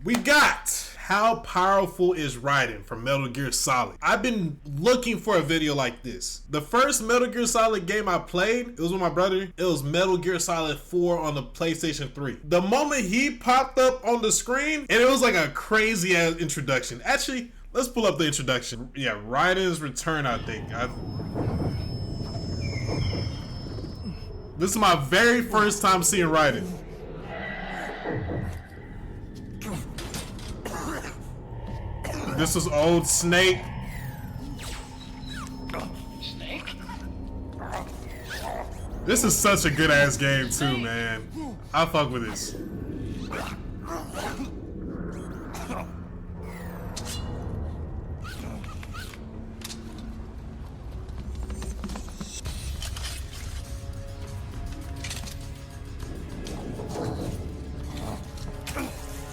We got How Powerful is Raiden from Metal Gear Solid. I've been looking for a video like this. The first Metal Gear Solid game I played, it was with my brother. It was Metal Gear Solid 4 on the PlayStation 3. The moment he popped up on the screen, and it was like a crazy ass introduction. Actually, let's pull up the introduction. Yeah, Raiden's return, I think. This is my very first time seeing Raiden. This is old Snake. Snake? This is such a good ass game too, man. I fuck with this.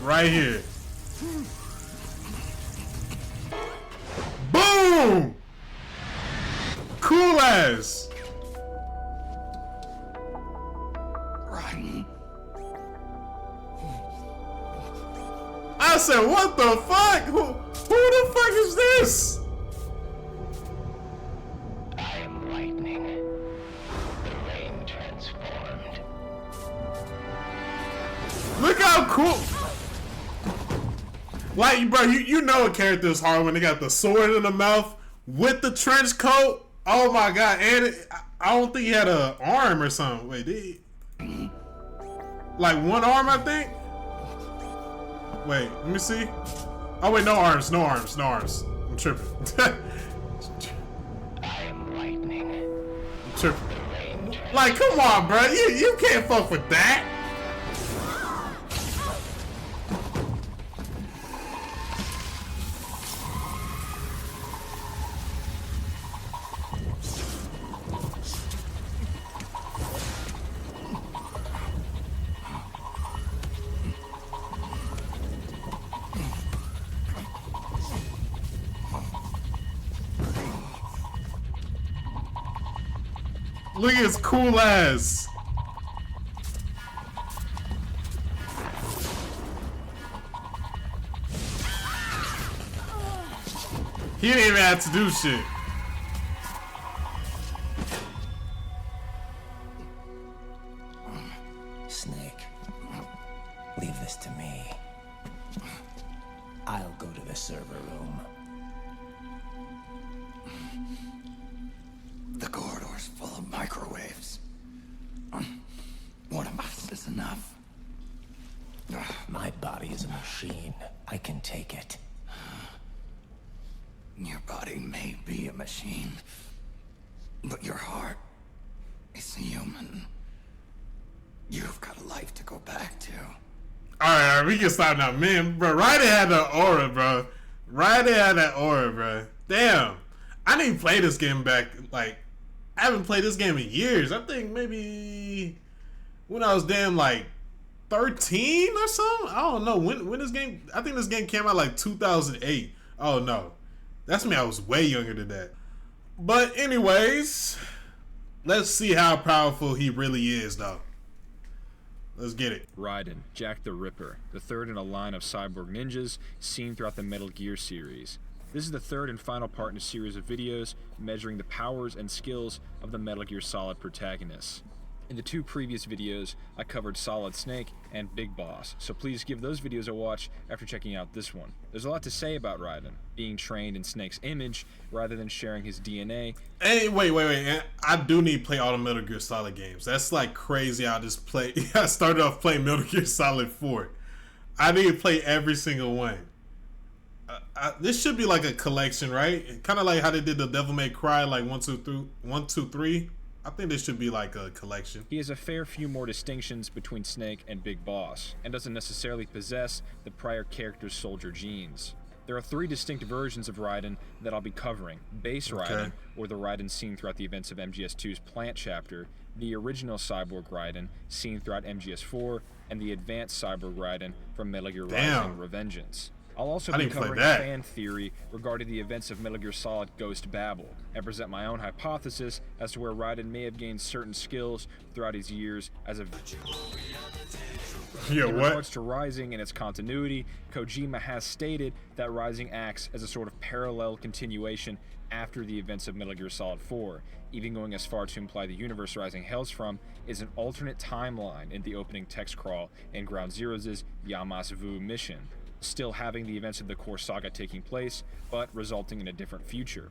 Right here. Boom! Cool ass. Raiden. I said, what the fuck? Who the fuck is this? I am lightning. The rain transformed. Look how cool. Like, bro, you know a character is hard when they got the sword in the mouth with the trench coat. Oh my god. And I don't think he had an arm or something. Wait, did he? Like one arm, I think? Wait, let me see. Oh wait, no arms, no arms, no arms. I'm tripping. I am lightning. I'm tripping. Like, come on, bro. You can't fuck with that. Look at his cool ass. He didn't even have to do shit. Snake, leave this to me. I'll go to the server room. The corridor's full of microwaves. One of us is enough. My body is a machine. I can take it. Your body may be a machine, but your heart is human. You've got a life to go back to. Alright, we can stop now. Man, bro, Raiden had that aura, bro. Raiden had that aura, bro. Damn. I didn't play this game back, like, I haven't played this game in years. I think maybe when I was damn like 13 or something. I don't know when this game. I think this game came out like 2008. Oh no, that's me. I was way younger than that. But anyways, let's see how powerful he really is, though. Let's get it. Raiden, Jack the Ripper, the third in a line of cyborg ninjas seen throughout the Metal Gear series. This is the third and final part in a series of videos measuring the powers and skills of the Metal Gear Solid protagonists. In the two previous videos, I covered Solid Snake and Big Boss, so please give those videos a watch after checking out this one. There's a lot to say about Raiden, being trained in Snake's image rather than sharing his DNA. Hey, wait. I do need to play all the Metal Gear Solid games. That's like crazy. I started off playing Metal Gear Solid 4. I need to play every single one. This should be like a collection, right? Kind of like how they did the Devil May Cry, like 1, 2, 3. I think this should be like a collection. He has a fair few more distinctions between Snake and Big Boss, and doesn't necessarily possess the prior character's soldier genes. There are three distinct versions of Raiden that I'll be covering. Base Raiden, or the Raiden seen throughout the events of MGS2's Plant chapter, the original Cyborg Raiden seen throughout MGS4, and the advanced Cyborg Raiden from Metal Gear Rising: Revengeance. I'll also I be didn't play covering a that. fan theory regarding the events of Metal Gear Solid Ghost Babel, and present my own hypothesis as to where Raiden may have gained certain skills throughout his years as a... Yeah, In what? regards to Rising and its continuity, Kojima has stated that Rising acts as a sort of parallel continuation after the events of Metal Gear Solid 4, even going as far to imply the universe Rising hails from is an alternate timeline in the opening text crawl in Ground Zeroes' Yamasvu mission, still having the events of the core saga taking place, but resulting in a different future.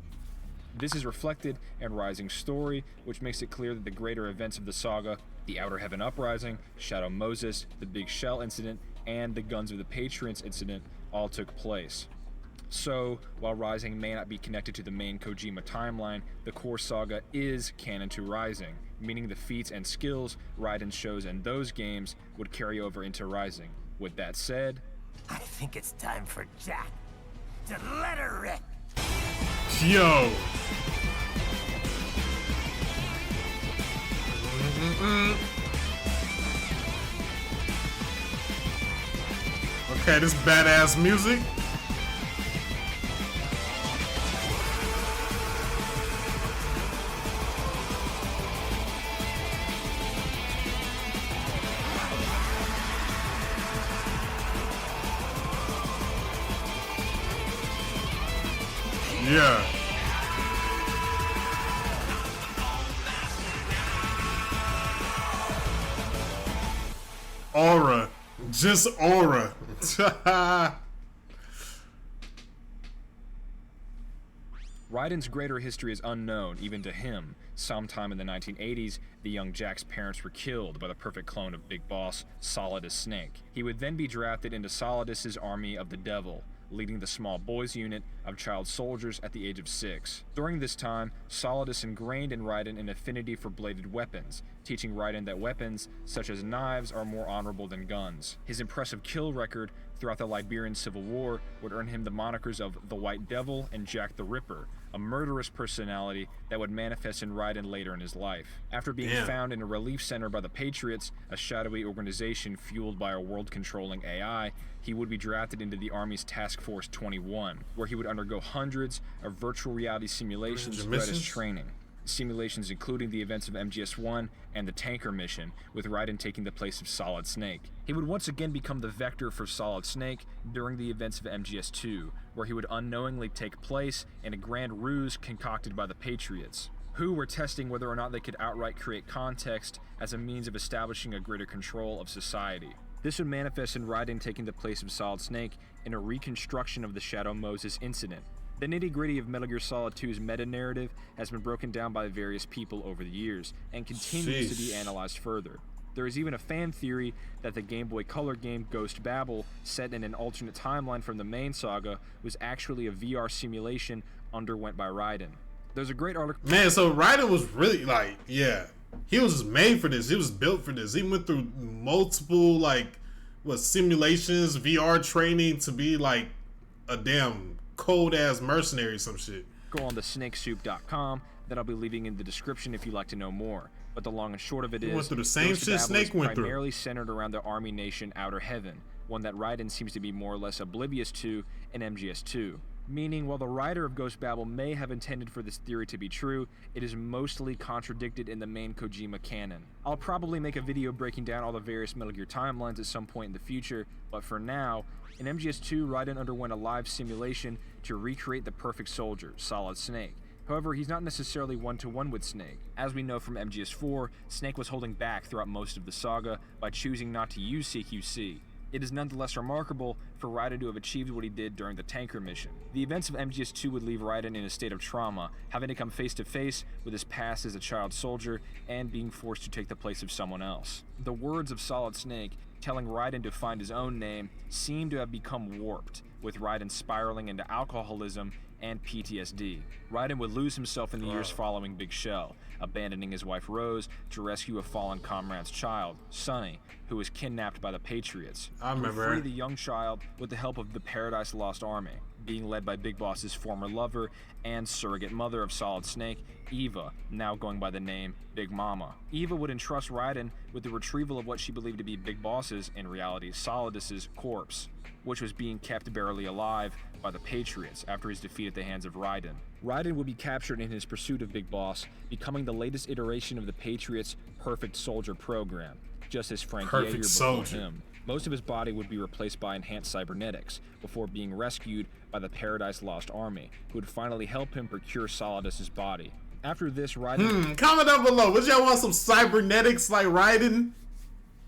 This is reflected in Rising's story, which makes it clear that the greater events of the saga, the Outer Heaven Uprising, Shadow Moses, the Big Shell incident, and the Guns of the Patriots incident all took place. So, while Rising may not be connected to the main Kojima timeline, the core saga is canon to Rising, meaning the feats and skills Raiden shows in those games would carry over into Rising. With that said, I think it's time for Jack to let her rip. Yo. Okay, this badass music. Yeah. Aura. Just aura. Raiden's greater history is unknown even to him. Sometime in the 1980s, the young Jack's parents were killed by the perfect clone of Big Boss, Solidus Snake. He would then be drafted into Solidus's Army of the Devil, leading the small boys unit of child soldiers at the age of 6. During this time, Solidus ingrained in Raiden an affinity for bladed weapons, teaching Raiden that weapons, such as knives, are more honorable than guns. His impressive kill record throughout the Liberian Civil War would earn him the monikers of the White Devil and Jack the Ripper, a murderous personality that would manifest in Raiden later in his life. After being found in a relief center by the Patriots, a shadowy organization fueled by a world-controlling AI, he would be drafted into the Army's Task Force 21, where he would undergo hundreds of virtual reality simulations throughout his training. Simulations including the events of MGS-1 and the Tanker mission, with Raiden taking the place of Solid Snake. He would once again become the vector for Solid Snake during the events of MGS-2, where he would unknowingly take place in a grand ruse concocted by the Patriots, who were testing whether or not they could outright create context as a means of establishing a greater control of society. This would manifest in Raiden taking the place of Solid Snake in a reconstruction of the Shadow Moses incident. The nitty-gritty of Metal Gear Solid 2's meta-narrative has been broken down by various people over the years, and continues to be analyzed further. There is even a fan theory that the Game Boy Color game Ghost Babel, set in an alternate timeline from the main saga, was actually a VR simulation underwent by Raiden. There's a great article... Man, so Raiden was really, like, yeah. He was just made for this. He was built for this. He went through multiple, like, simulations, VR training to be, like, a damn cold-ass mercenary or some shit. Go on the snakesoup.com that I'll be leaving in the description if you'd like to know more. But the long and short of it is, went through the same Ghost shit Babel Snake is went through. primarily centered around the army nation Outer Heaven, one that Raiden seems to be more or less oblivious to in MGS2. Meaning, while the writer of Ghost Babel may have intended for this theory to be true, it is mostly contradicted in the main Kojima canon. I'll probably make a video breaking down all the various Metal Gear timelines at some point in the future, but for now, in MGS2, Raiden underwent a live simulation to recreate the perfect soldier, Solid Snake. However, he's not necessarily one-to-one with Snake. As we know from MGS4, Snake was holding back throughout most of the saga by choosing not to use CQC. It is nonetheless remarkable for Raiden to have achieved what he did during the Tanker mission. The events of MGS2 would leave Raiden in a state of trauma, having to come face-to-face with his past as a child soldier and being forced to take the place of someone else. The words of Solid Snake, telling Raiden to find his own name, seem to have become warped, with Raiden spiraling into alcoholism and PTSD. Raiden would lose himself in the years following Big Shell, abandoning his wife Rose to rescue a fallen comrade's child, Sonny, who was kidnapped by the Patriots. I remember. He would free the young child with the help of the Paradise Lost Army. being led by Big Boss's former lover and surrogate mother of Solid Snake, Eva, now going by the name Big Mama. Eva would entrust Raiden with the retrieval of what she believed to be Big Boss's, in reality Solidus's, corpse, which was being kept barely alive by the Patriots after his defeat at the hands of Raiden. Raiden would be captured in his pursuit of Big Boss, becoming the latest iteration of the Patriots' Perfect Soldier program, just as Frank Yeager before him. Most of his body would be replaced by enhanced cybernetics, before being rescued by the Paradise Lost Army, who would finally help him procure Solidus's body. After this, Raiden... Comment down below, would y'all want some cybernetics like Raiden?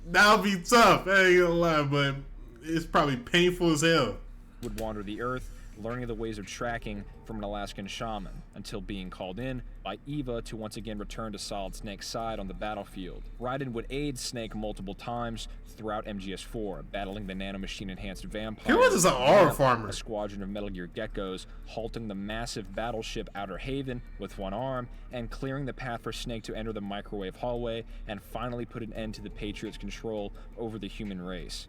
That would be tough, I ain't gonna lie, but it's probably painful as hell. ...would wander the earth, learning the ways of tracking from an Alaskan shaman, until being called in by Eva to once again return to Solid Snake's side on the battlefield. Raiden would aid Snake multiple times throughout MGS4, battling the nanomachine-enhanced vampire. He was just an aura farmer. A squadron of Metal Gear Geckos, halting the massive battleship Outer Haven with one arm, and clearing the path for Snake to enter the microwave hallway and finally put an end to the Patriots' control over the human race.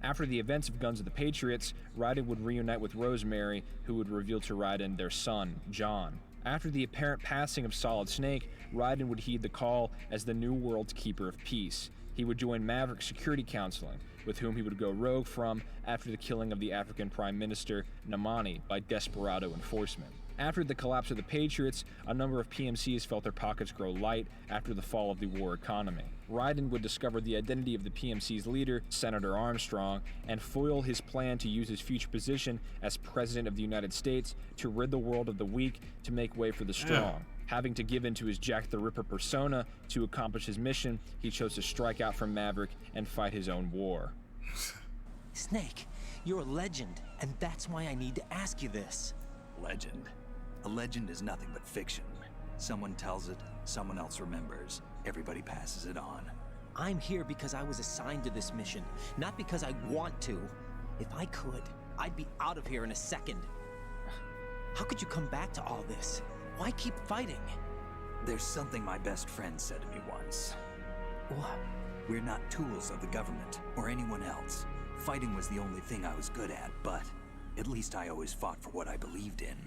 After the events of Guns of the Patriots, Raiden would reunite with Rosemary, who would reveal to Raiden their son, John. After the apparent passing of Solid Snake, Raiden would heed the call as the New World's Keeper of Peace. He would join Maverick Security Counseling, with whom he would go rogue from after the killing of the African Prime Minister Namani by Desperado enforcement. After the collapse of the Patriots, a number of PMCs felt their pockets grow light after the fall of the war economy. Raiden would discover the identity of the PMC's leader, Senator Armstrong, and foil his plan to use his future position as President of the United States to rid the world of the weak to make way for the strong. Having to give in to his Jack the Ripper persona to accomplish his mission, he chose to strike out from Maverick and fight his own war. Snake, you're a legend, and that's why I need to ask you this. Legend? A legend is nothing but fiction. Someone tells it, someone else remembers. Everybody passes it on. I'm here because I was assigned to this mission, not because I want to. If I could, I'd be out of here in a second. How could you come back to all this? Why keep fighting? There's something my best friend said to me once. What? We're not tools of the government or anyone else. Fighting was the only thing I was good at, but at least I always fought for what I believed in.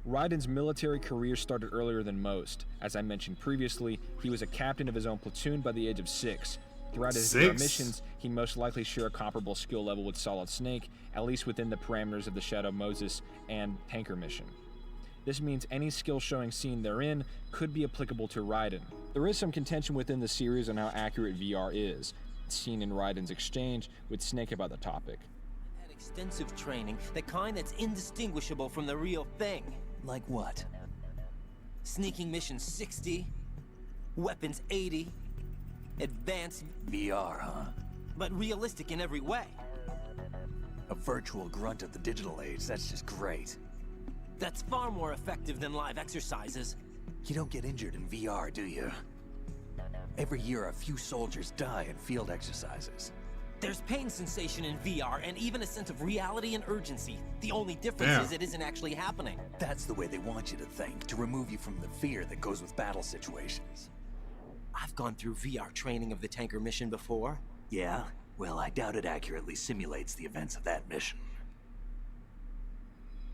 Raiden's military career started earlier than most. As I mentioned previously, he was a captain of his own platoon by the age of 6. Throughout his missions, he most likely share a comparable skill level with Solid Snake, at least within the parameters of the Shadow Moses and Tanker mission. This means any skill showing seen therein could be applicable to Raiden. There is some contention within the series on how accurate VR is, seen in Raiden's exchange with Snake about the topic. Had extensive training, the kind that's indistinguishable from the real thing. Like what? Sneaking mission 60, weapons 80, advanced VR, huh? but realistic in every way. A virtual grunt of the digital age, that's just great. That's far more effective than live exercises. You don't get injured in VR, do you? Every year a few soldiers die in field exercises. There's pain sensation in VR and even a sense of reality and urgency. The only difference is it isn't actually happening. That's the way they want you to think, to remove you from the fear that goes with battle situations. I've gone through VR training of the tanker mission before. Yeah? Well, I doubt it accurately simulates the events of that mission.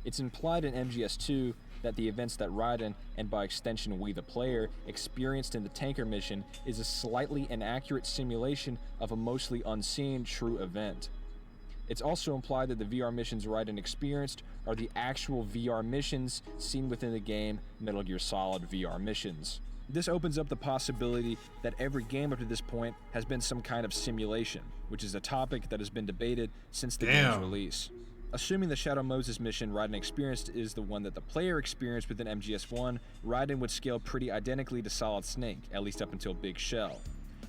It's implied in MGS2 that the events that Raiden, and by extension we the player, experienced in the tanker mission is a slightly inaccurate simulation of a mostly unseen true event. It's also implied that the VR missions Raiden experienced are the actual VR missions seen within the game Metal Gear Solid VR missions. This opens up the possibility that every game up to this point has been some kind of simulation, which is a topic that has been debated since the game's release. Assuming the Shadow Moses mission Raiden experienced is the one that the player experienced within MGS1, Raiden would scale pretty identically to Solid Snake, at least up until Big Shell.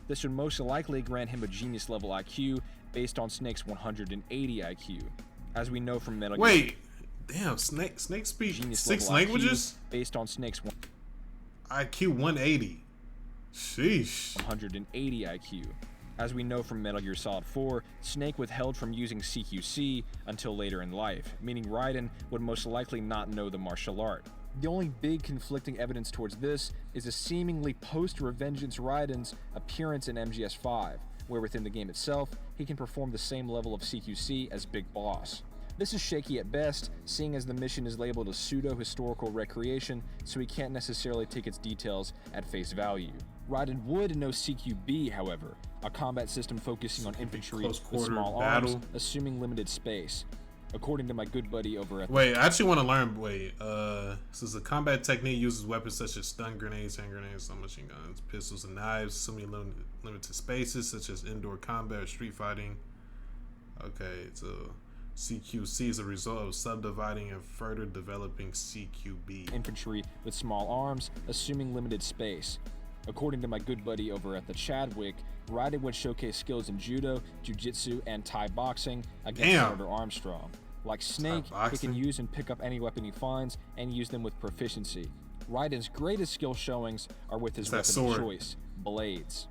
This would most likely grant him a genius level IQ based on Snake's 180 IQ. As we know from Metal Gear... Damn, Snake speaks genius 6 level languages? IQ based on Snake's IQ 180. Sheesh. 180 IQ. As we know from Metal Gear Solid 4, Snake withheld from using CQC until later in life, meaning Raiden would most likely not know the martial art. The only big conflicting evidence towards this is a seemingly post-Revengeance Raiden's appearance in MGS5, where within the game itself, he can perform the same level of CQC as Big Boss. This is shaky at best, seeing as the mission is labeled a pseudo-historical recreation, so he can't necessarily take its details at face value. Raiden would know CQB, however, a combat system focusing on infantry with small arms, assuming limited space. According to my good buddy over at I actually want to learn. This is a combat technique uses weapons such as stun grenades, hand grenades, submachine guns, pistols, and knives, assuming limited spaces such as indoor combat or street fighting. Okay, so CQC is a result of subdividing and further developing CQB. Infantry with small arms, assuming limited space. According to my good buddy over at the Chadwick, Raiden would showcase skills in judo, jiu-jitsu, and Thai boxing against Senator Armstrong. Like Snake, he can use and pick up any weapon he finds and use them with proficiency. Raiden's greatest skill showings are with his weapon of choice, blades.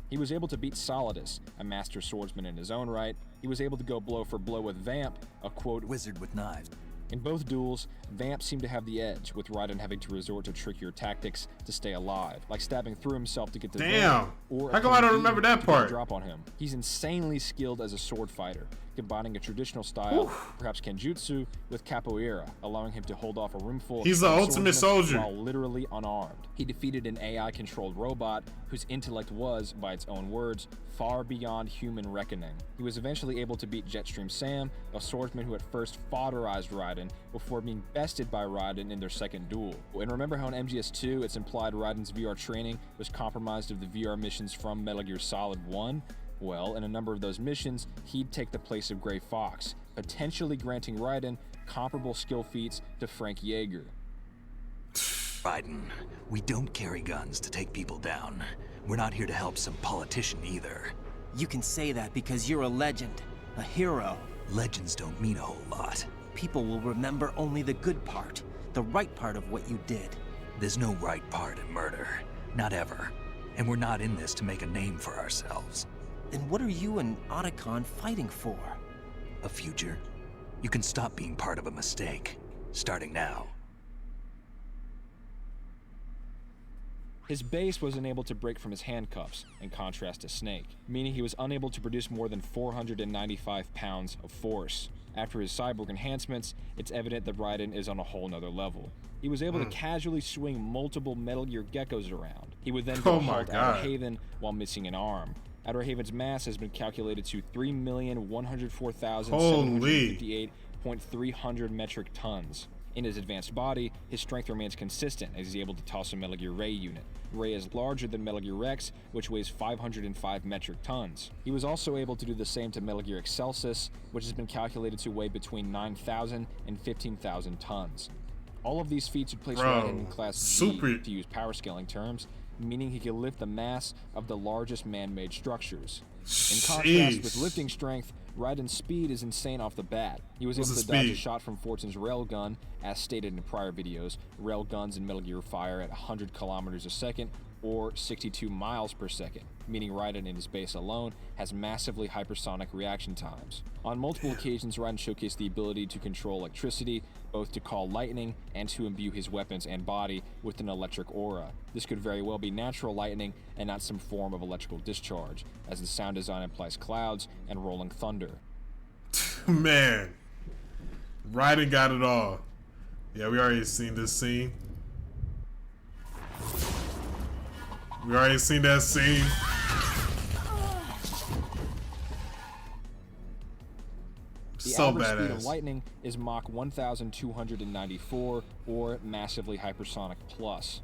He was able to beat Solidus, a master swordsman in his own right. He was able to go blow for blow with Vamp, a quote wizard with knives. In both duels, Vamp seemed to have the edge, with Raiden having to resort to trickier tactics to stay alive, like stabbing through himself to get to Vamp, or how come I don't remember that part? Drop on him. He's insanely skilled as a sword fighter, combining a traditional style, perhaps Kenjutsu, with capoeira, allowing him to hold off a room full He's the ultimate soldier while literally unarmed. He defeated an AI-controlled robot whose intellect was, by its own words, far beyond human reckoning. He was eventually able to beat Jetstream Sam, a swordsman who at first fodderized Raiden before being bested by Raiden in their second duel. And remember how in MGS2 it's implied Raiden's VR training was compromised of the VR missions from Metal Gear Solid 1? Well, in a number of those missions, he'd take the place of Gray Fox, potentially granting Raiden comparable skill feats to Frank Yeager. Raiden, we don't carry guns to take people down. We're not here to help some politician either. You can say that because you're a legend, a hero. Legends don't mean a whole lot. People will remember only the good part, the right part of what you did. There's no right part in murder. Not ever. And we're not in this to make a name for ourselves. Then what are you and Otacon fighting for? A future. You can stop being part of a mistake. Starting now. His base was unable to break from his handcuffs, in contrast to Snake, meaning he was unable to produce more than 495 pounds of force. After his cyborg enhancements, it's evident that Raiden is on a whole nother level. He was able to casually swing multiple Metal Gear Geckos around. He would then go halt Outer Haven while missing an arm. Outer Haven's mass has been calculated to 3,104,758.300 metric tons. In his advanced body, his strength remains consistent as he's able to toss a Metal Gear Ray unit. Ray is larger than Metal Gear Rex, which weighs 505 metric tons. He was also able to do the same to Metal Gear Excelsis, which has been calculated to weigh between 9,000 and 15,000 tons. All of these feats would place Raiden in Class G, to use power scaling terms, meaning he can lift the mass of the largest man-made structures. In contrast with lifting strength, Raiden's speed is insane off the bat. He was able to dodge a shot from Fortune's railgun, as stated in prior videos. Railguns in Metal Gear fire at 100 kilometers a second, or 62 miles per second, meaning Raiden in his base alone has massively hypersonic reaction times. On multiple occasions, Raiden showcased the ability to control electricity, both to call lightning and to imbue his weapons and body with an electric aura. This could very well be natural lightning and not some form of electrical discharge, as the sound design implies clouds and rolling thunder. Man, Raiden got it all. Yeah, we already seen this scene. We already seen that scene. The average speed of lightning is Mach 1,294, or massively hypersonic plus.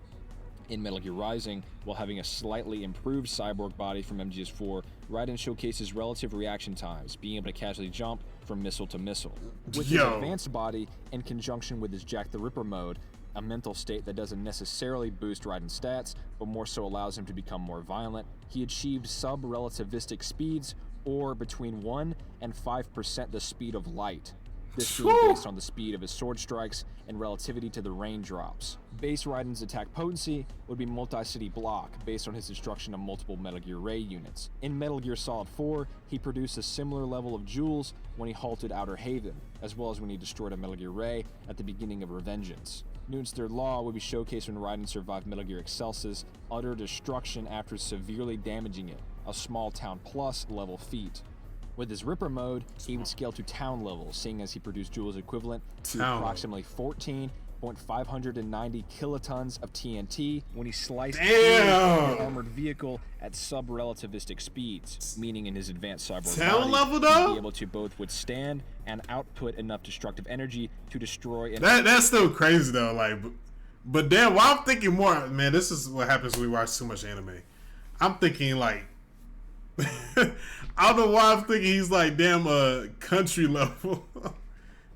In Metal Gear Rising, while having a slightly improved cyborg body from MGS4, Raiden showcases relative reaction times, being able to casually jump from missile to missile. With his advanced body, in conjunction with his Jack the Ripper mode, a mental state that doesn't necessarily boost Raiden's stats, but more so allows him to become more violent, he achieved sub-relativistic speeds, or between 1 and 5% the speed of light. This being based on the speed of his sword strikes and relativity to the raindrops. Base Raiden's attack potency would be multi-city block, based on his destruction of multiple Metal Gear Ray units. In Metal Gear Solid 4, he produced a similar level of joules when he halted Outer Haven, as well as when he destroyed a Metal Gear Ray at the beginning of Revengeance. Newton's third law would be showcased when Raiden survived Metal Gear Excelsis' utter destruction after severely damaging it, a small town plus level feat. With his Ripper mode, he would scale to town level, seeing as he produced Joule's equivalent to approximately 14.590 kilotons of TNT when he sliced through an armored vehicle at sub-relativistic speeds, meaning in his advanced cyborg body, he'd be able to both withstand and output enough destructive energy to destroy an that's still crazy though, like, but then while I'm thinking more, man, this is what happens when we watch too much anime. I'm thinking like I don't know why I'm thinking he's like damn country level.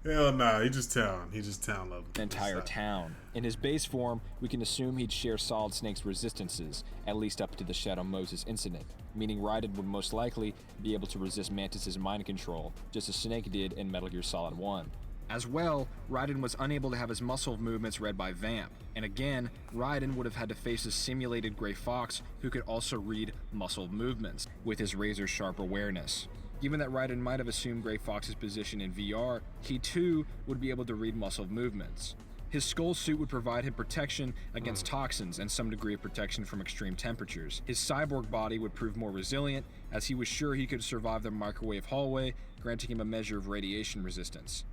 Hell nah, he just town level. Entire town. In his base form, we can assume he'd share Solid Snake's resistances, at least up to the Shadow Moses incident, meaning Raiden would most likely be able to resist Mantis's mind control, just as Snake did in Metal Gear Solid 1. As well, Raiden was unable to have his muscle movements read by Vamp, and again, Raiden would have had to face a simulated Gray Fox who could also read muscle movements, with his razor-sharp awareness. Given that Raiden might have assumed Gray Fox's position in VR, he too would be able to read muscle movements. His skull suit would provide him protection against toxins and some degree of protection from extreme temperatures. His cyborg body would prove more resilient, as he was sure he could survive the microwave hallway, granting him a measure of radiation resistance.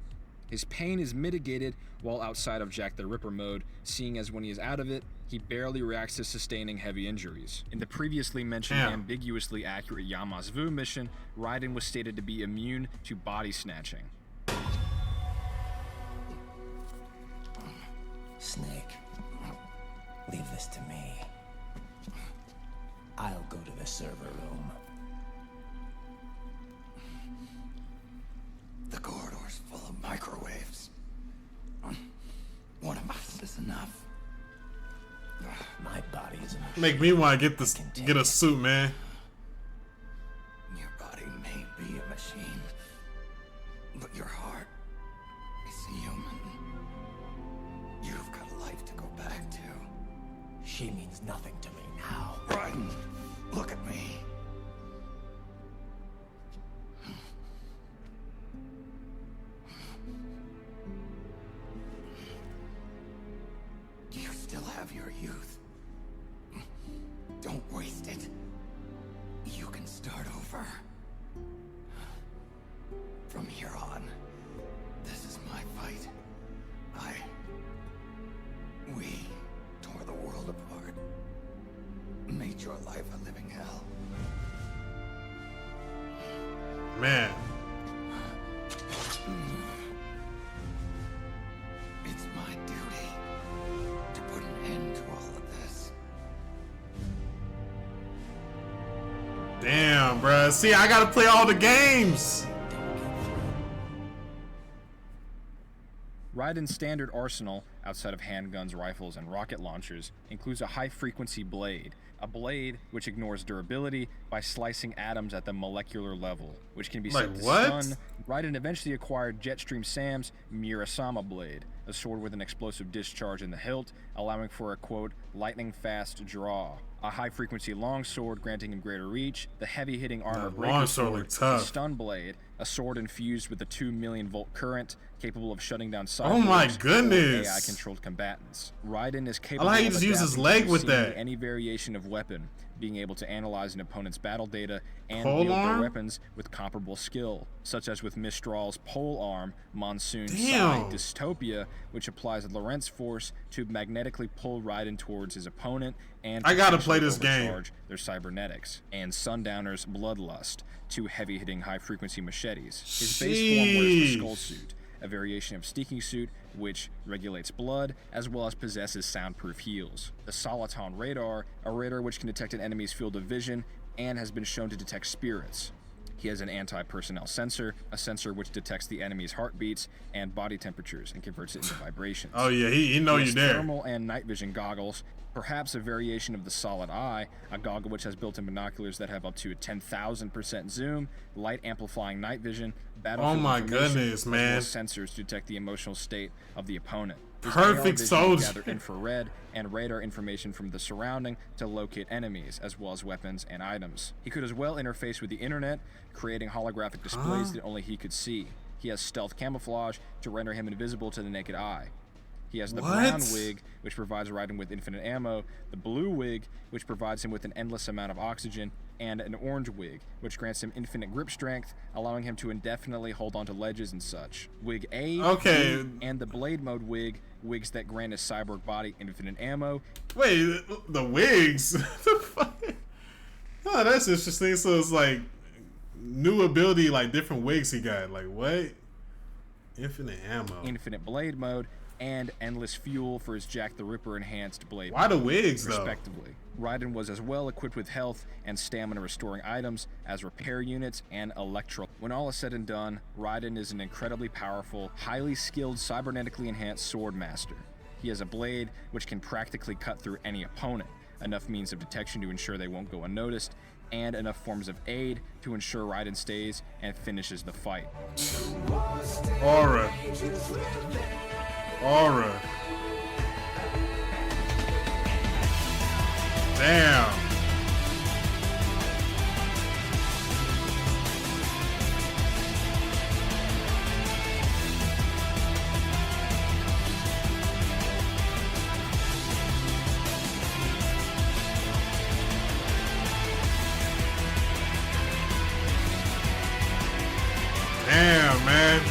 His pain is mitigated while outside of Jack the Ripper mode, seeing as when he is out of it, he barely reacts to sustaining heavy injuries. In the previously mentioned ambiguously accurate Yama's Vu mission, Raiden was stated to be immune to body snatching. Snake, leave this to me. I'll go to the server room. The corridor's full of microwaves. One of us is enough. My body is a machine. Make me want to get a suit, man. Your body may be a machine, but your heart is human. You've got a life to go back to. She means nothing to me now. Raiden, look at me. You still have your youth. Don't waste it. You can start over. From here on, this is my fight. We tore the world apart. Made your life a living hell. Man. It's my duty to put an end to all of this. Damn, bruh. See, I gotta play all the games. Raiden's standard arsenal, outside of handguns, rifles, and rocket launchers, includes a high-frequency blade, a blade which ignores durability by slicing atoms at the molecular level, which can be set to stun. Raiden eventually acquired Jetstream Sam's Murasama blade, a sword with an explosive discharge in the hilt, allowing for a, quote, lightning-fast draw. A high-frequency longsword granting him greater reach, the heavy-hitting armor breaker sword, the stun blade, a sword infused with a 2 million volt current, capable of shutting down AI-controlled combatants. Raiden is capable of adapting to any variation of weapon, being able to analyze an opponent's battle data and wield their weapons with comparable skill, such as with Mistral's pole arm, Monsoon Side Dystopia, which applies Lorentz force to magnetically pull Raiden towards his opponent and I gotta play this game. Their cybernetics, and Sundowner's Bloodlust, two heavy-hitting high-frequency machetes. His base form wears the skull suit, a variation of Sneaking Suit which regulates blood, as well as possesses soundproof heals. The Soliton Radar, a radar which can detect an enemy's field of vision and has been shown to detect spirits. He has an anti-personnel sensor, a sensor which detects the enemy's heartbeats and body temperatures and converts it into vibrations. Oh yeah, he know you're there. Thermal and night vision goggles, perhaps a variation of the Solid Eye, a goggle which has built-in binoculars that have up to a 10,000% zoom, light amplifying night vision, battlefield goodness, man. as well as sensors to detect the emotional state of the opponent. Perfect soldier. Gather infrared and radar information from the surrounding to locate enemies, as well as weapons and items. He could as well interface with the internet, creating holographic displays that only he could see. He has stealth camouflage to render him invisible to the naked eye. He has the brown wig, which provides Raiden with infinite ammo, the blue wig, which provides him with an endless amount of oxygen, and an orange wig, which grants him infinite grip strength, allowing him to indefinitely hold onto ledges and such. Wig A, okay, B, and the blade mode wig, wigs that grant his cyborg body infinite ammo. Wait, the wigs? The fuck? Oh, that's interesting. So it's like new ability, like different wigs he got. Like what? Infinite ammo. Infinite blade mode, and endless fuel for his Jack the Ripper enhanced blade. Why the wigs respectively? Though? Raiden was as well equipped with health and stamina restoring items as repair units and electro. When all is said and done, Raiden is an incredibly powerful, highly skilled, cybernetically enhanced sword master. He has a blade which can practically cut through any opponent, enough means of detection to ensure they won't go unnoticed, and enough forms of aid to ensure Raiden stays and finishes the fight. Aura. Aura. Damn. Damn, man.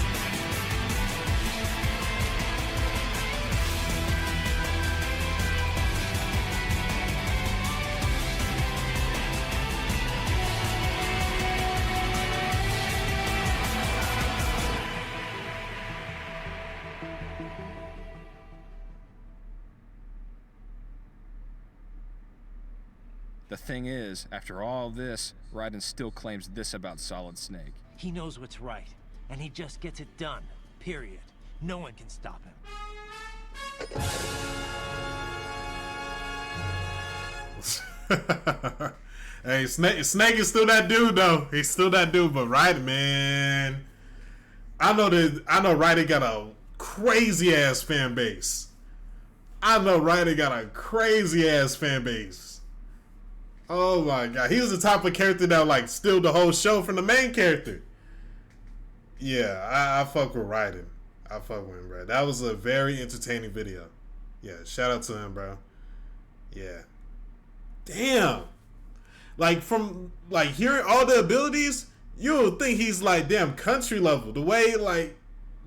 The thing is, after all this, Raiden still claims this about Solid Snake. He knows what's right, and he just gets it done. Period. No one can stop him. Hey, Snake is still that dude though. He's still that dude, but Raiden, man, I know Raiden got a crazy ass fan base. I know Raiden got a crazy ass fan base. Oh my god, he was the type of character that like steal the whole show from the main character. Yeah, I fuck with Raiden. I fuck with him, bro. That was a very entertaining video. Yeah, shout out to him, bro. Yeah. Damn. Like from like hearing all the abilities, you'll think he's like damn country level. The way like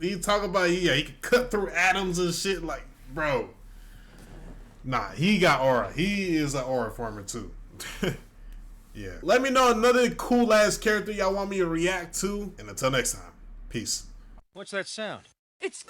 he talk about he can cut through atoms and shit, like, bro. Nah, he got aura. He is an aura former too. Yeah. Let me know another cool ass character y'all want me to react to. And until next time, peace. What's that sound? It's